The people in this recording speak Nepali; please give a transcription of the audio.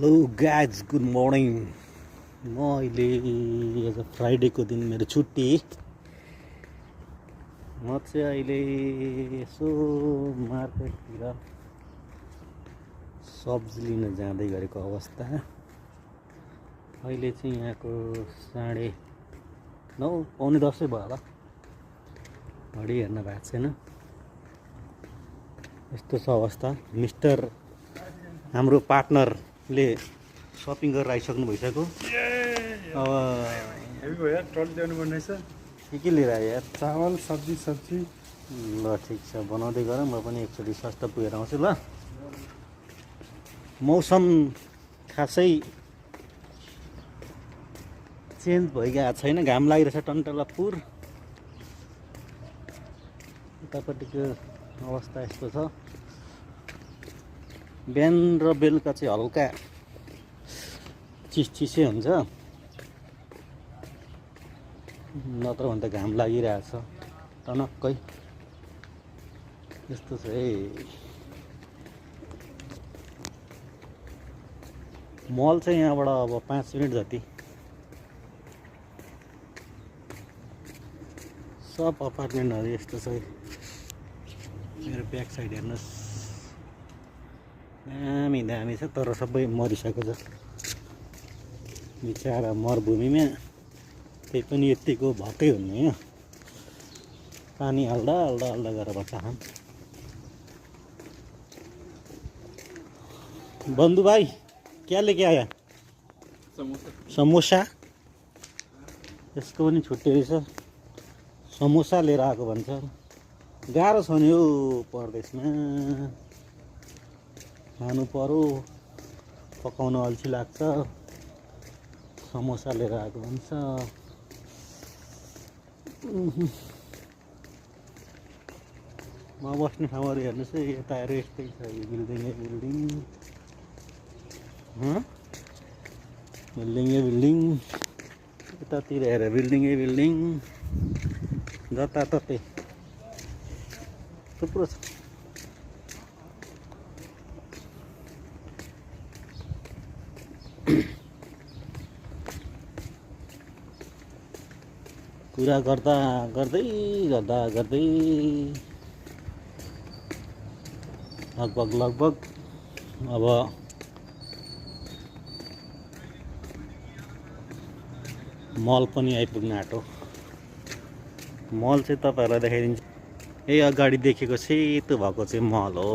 Hello guys good morning. म अहिले आज फ्राइडेको दिन मेरो छुट्टी। म चाहिँ अहिले यसो मार्केटतिर सब्जी लिन जाँदै गरेको अवस्था। अहिले चाहिँ यहाँको 9:30 पौने 10 भयो होला। घडी हेर्न भएको छैन। यस्तो छ अवस्था। मिस्टर हाम्रो पार्टनरले सपिङ गरेर आइसक्नु भइसक्यो। अब ट्रली ल्याउनु पर्ने छ। के लिएर आयो यार? चावल सब्जी ल ठिक छ, बनाउँदै गर। म पनि एकचोटि सस्ता पुगेर आउँछु ल। मौसम खासै चेन्ज भइगएको छैन, घाम लागिरहेछ टन्टलापुर। उतापट्टिको अवस्था यस्तो छ। बिहान र बेलुका चाहिँ हल्का चिसै हुन्छ, नत्र भने त घाम लागिरहेछ टनक्कै। यस्तो छ है। मल चाहिँ यहाँबाट अब 5 मिनट जति। सब अपार्टमेन्टहरू यस्तो छ। मेरो ब्याक साइड हेर्नुहोस्, दामी छ, तर सबै मरिसकेको छ बिचरा मरुभूमिमा। त्यही पनि यतिको भकै हुने हो, पानी हाल्दा गरेर बच्चा खान। बन्धु भाइ क्या लेके आया? समोसा। यसको पनि छुट्टी रहेछ, समोसा लिएर आएको भन्छ। गाह्रो छ नि हो परदेशमा, खानु पर्यो, पकाउन अल्छी लाग्छ। समोसा लिएर आएको भन्छ। म बस्ने ठाउँहरू हेर्नुहोस् है, यता हेर यस्तै छ। बिल्डिङ यतातिर हेर बिल्डिङ जताततै थुप्रो छ। कुरा गर्दा गर्दै लगभग अब मल पनि आइपुग्न आँट्यो। मल चाहिँ तपाईँहरूलाई देखाइदिन्छु। यही अगाडि देखेको सेतो भएको चाहिँ मल हो।